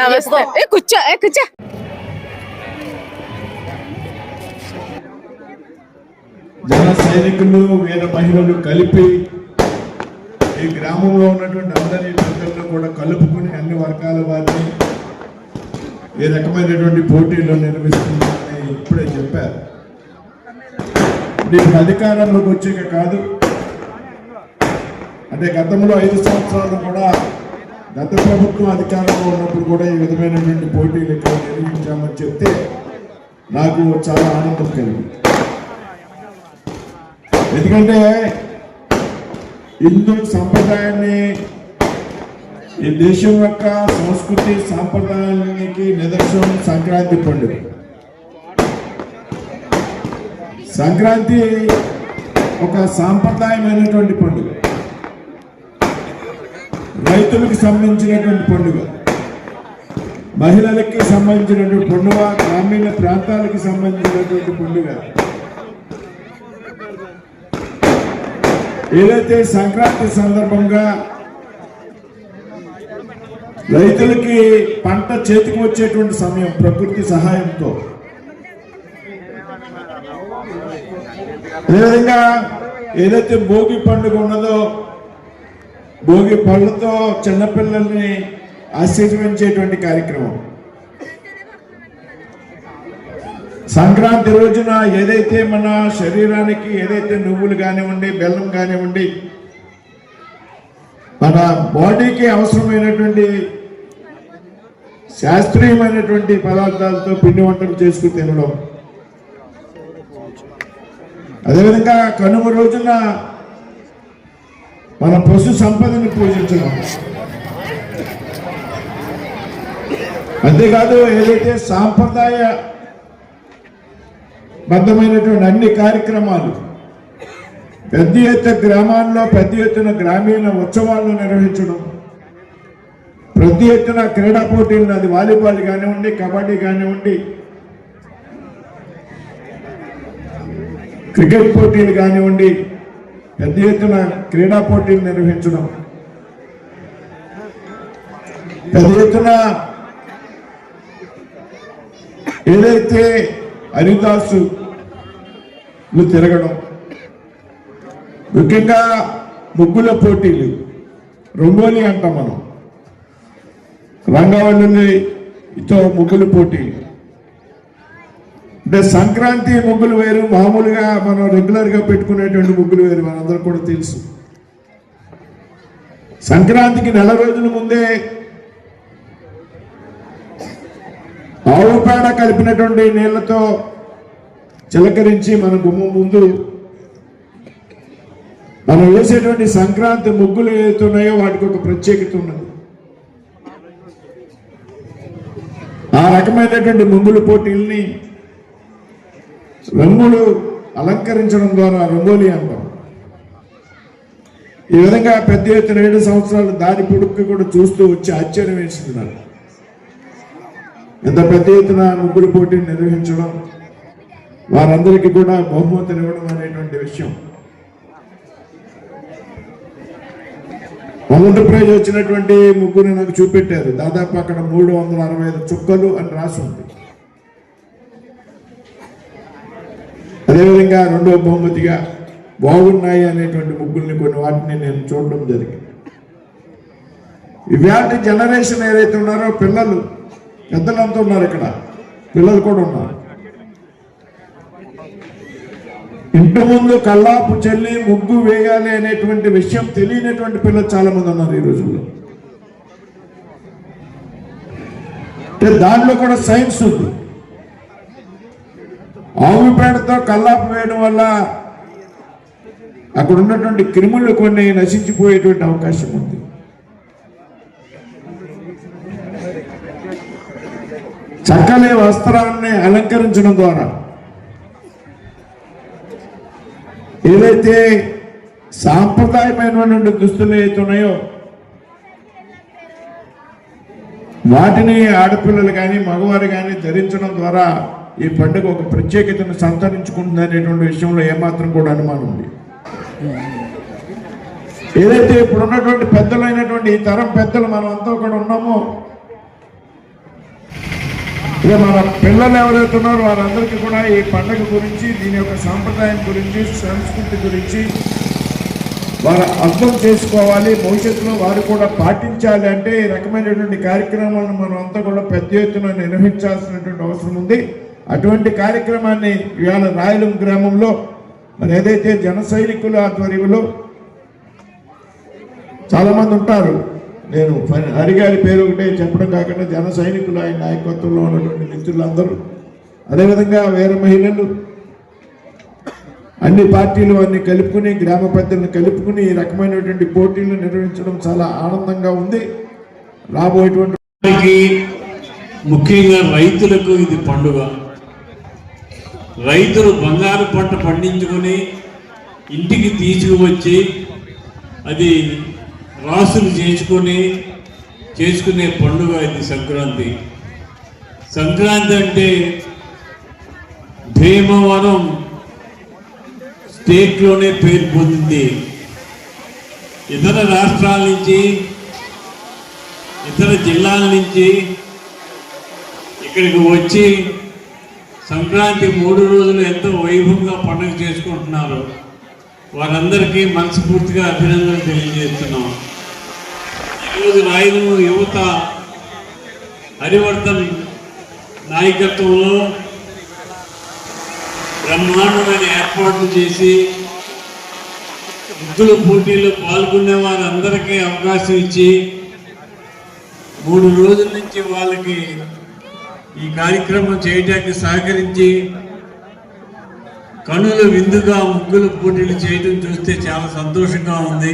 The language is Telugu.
నమస్తే కూర్చో కూర్చో. జన సైనికులు వీర మహిళలు కలిపి ఈ గ్రామంలో ఉన్నటువంటి అందరి ప్రజలను కూడా కలుపుకుని అన్ని వర్గాల వారిని ఈ రకమైనటువంటి పోటీలు నిర్వహిస్తున్నారని ఇప్పుడే చెప్పారు. దీనికి అధికారంలోకి వచ్చాక కాదు, అంటే గతంలో 5 సంవత్సరాలు కూడా గత ప్రభుత్వం అధికారంలో ఉన్నప్పుడు కూడా ఈ విధమైనటువంటి పోటీలు ఇక్కడ నిర్వహించామని చెప్తే నాకు చాలా ఆనందం కలిగింది. ఎందుకంటే హిందూ సంప్రదాయాన్ని, ఈ దేశం యొక్క సంస్కృతి సాంప్రదాయానికి నిదర్శనం సంక్రాంతి పండుగ. సంక్రాంతి ఒక సాంప్రదాయమైనటువంటి పండుగ, రైతులకు సంబంధించినటువంటి పండుగ, మహిళలకి సంబంధించినటువంటి పండుగ, గ్రామీణ ప్రాంతాలకు సంబంధించినటువంటి పండుగ. ఏదైతే సంక్రాంతి సందర్భంగా రైతులకి పంట చేతికి వచ్చేటువంటి సమయం ప్రకృతి సహాయంతో, అదేవిధంగా ఏదైతే భోగి పండుగ ఉన్నదో భోగి పళ్ళతో చిన్నపిల్లల్ని ఆశీర్వదించేటువంటి కార్యక్రమం. సంక్రాంతి రోజున ఏదైతే మన శరీరానికి ఏదైతే నువ్వులు కానివ్వండి, బెల్లం కానివ్వండి, మన బాడీకి అవసరమైనటువంటి శాస్త్రీయమైనటువంటి పదార్థాలతో పిండి వంటలు చేసుకుని తినడం, అదేవిధంగా కనుమ రోజున మన పశు సంపదని పూజించడం, అంతేకాదు ఏదైతే సాంప్రదాయ బద్ధమైనటువంటి అన్ని కార్యక్రమాలు పెద్ద ఎత్తున గ్రామాల్లో పెద్ద ఎత్తున గ్రామీణ ఉత్సవాలను నిర్వహించడం, పెద్ద ఎత్తున క్రీడా పోటీలను, అది వాలీబాల్ కానివ్వండి, కబడ్డీ కానివ్వండి, క్రికెట్ పోటీలు కానివ్వండి, పెద్ద ఎత్తున క్రీడా పోటీలు నిర్వహించడం, పెద్ద ఎత్తున ఏదైతే హరిదాసు తిరగడం, ముఖ్యంగా ముగ్గుల పోటీలు, రంగోలీ అంటాం మనం, రంగవల్లితో ముగ్గుల పోటీలు. అంటే సంక్రాంతి ముగ్గులు వేరు, మామూలుగా మనం రెగ్యులర్గా పెట్టుకునేటువంటి ముగ్గులు వేరు, మనందరూ కూడా తెలుసు. సంక్రాంతికి నెల రోజుల ముందే ఆవు పేడ కలిపినటువంటి నీళ్లతో చిలకరించి మన గుమ్మం ముందు మనం వేసేటువంటి సంక్రాంతి ముగ్గులు ఏదైతున్నాయో వాటికి ఒక ప్రత్యేకత ఉన్నది. ఆ రకమైనటువంటి ముగ్గుల పోటీల్ని రంగులు అలంకరించడం ద్వారా రంగోలీ అంటాం. ఈ విధంగా పెద్ద ఎత్తున 7 సంవత్సరాలు దారి పొడుక్కు కూడా చూస్తూ వచ్చి ఆశ్చర్యం వేస్తున్నారు. ఎంత పెద్ద ఎత్తున ముగ్గురు పోటీలు నిర్వహించడం, వారందరికీ కూడా బహుమతులు ఇవ్వడం అనేటువంటి విషయం. మొదటి ప్రైజ్ వచ్చినటువంటి ముగ్గురు నాకు చూపెట్టారు. దాదాపు అక్కడ 365 చుక్కలు అని రాసి ఉంది. అదేవిధంగా రెండవ బహుమతిగా బాగున్నాయి అనేటువంటి ముగ్గుల్ని కొన్ని వాటిని నేను చూడడం జరిగింది. ఇవాళ జనరేషన్ ఏదైతే ఉన్నారో పిల్లలు, పెద్దలంతా ఉన్నారు, ఇక్కడ పిల్లలు కూడా ఉన్నారు. ఇంటి ముందు కల్లాపు చల్లి ముగ్గు వేయాలి అనేటువంటి విషయం తెలియనటువంటి పిల్లలు చాలా మంది ఉన్నారు ఈ రోజుల్లో. దాంట్లో కూడా సైన్స్ ఉంది. ఆవు పేడతో కల్లాపు వేయడం వల్ల అక్కడ ఉన్నటువంటి క్రిములు కొన్ని నశించిపోయేటువంటి అవకాశం ఉంది. చక్కని వస్త్రాన్ని అలంకరించడం ద్వారా ఏదైతే సాంప్రదాయమైనటువంటి దుస్తులు ఏతున్నాయో వాటిని ఆడపిల్లలు కానీ మగవారు కానీ ధరించడం ద్వారా ఈ పండుగ ఒక ప్రత్యేకతను సంతరించుకుంటుంది అనేటువంటి విషయంలో ఏమాత్రం కూడా అనుమానం ఉంది. ఏదైతే ఇప్పుడు ఉన్నటువంటి పెద్దలైనటువంటి ఈ తరం పెద్దలు మనం అంతా కూడా ఉన్నామో ఇక మన పిల్లలు ఎవరైతే ఉన్నారో వారందరికీ కూడా ఈ పండుగ గురించి, దీని యొక్క సాంప్రదాయం గురించి, సంస్కృతి గురించి వారు అర్థం చేసుకోవాలి. భవిష్యత్తులో వారు కూడా పాటించాలి. అంటే ఈ రకమైనటువంటి కార్యక్రమాలను మనం అంతా కూడా పెద్ద ఎత్తున నిర్వహించాల్సినటువంటి అవసరం ఉంది. అటువంటి కార్యక్రమాన్ని ఇవాళ రాయలం గ్రామంలో మరి ఏదైతే జన సైనికుల ఆధ్వర్యంలో చాలా మంది ఉంటారు, నేను హరిగారి పేరు ఒకటే చెప్పడం కాకుండా జన సైనికులు, ఆయన నాయకత్వంలో ఉన్నటువంటి మిత్రులందరూ, అదేవిధంగా వేరే మహిళలు, అన్ని పార్టీలు అన్ని కలుపుకుని, గ్రామ పెద్దలను కలుపుకుని ఈ రకమైనటువంటి పోటీలు నిర్వహించడం చాలా ఆనందంగా ఉంది. రాబోయేటువంటి ముఖ్యంగా రైతులకు ఇది పండుగ. రైతులు బంగారు పంట పండించుకొని ఇంటికి తీసుకువచ్చి అది రాసులు చేసుకునే పండుగ ఇది సంక్రాంతి. సంక్రాంతి అంటే భీమవరం స్టేట్లోనే పేరు పొందింది. ఇతర రాష్ట్రాల నుంచి, ఇతర జిల్లాల నుంచి ఇక్కడికి వచ్చి సంక్రాంతి 3 రోజులు ఎంతో వైభవంగా పండుగ చేసుకుంటున్నారు. వారందరికీ మనస్ఫూర్తిగా అభినందనలు తెలియజేస్తున్నాం. ఈరోజు రాయలు యువత హరివర్ధన్ నాయకత్వంలో బ్రహ్మాండమైన ఏర్పాట్లు చేసి ముగ్గుల పోటీల్లో పాల్గొనే వారందరికీ అవకాశం ఇచ్చి 3 రోజుల నుంచి వాళ్ళకి ఈ కార్యక్రమం చేయడానికి సహకరించి కనుల విందుగా ముగ్గుల పోటీలు చేయడం చూస్తే చాలా సంతోషంగా ఉంది.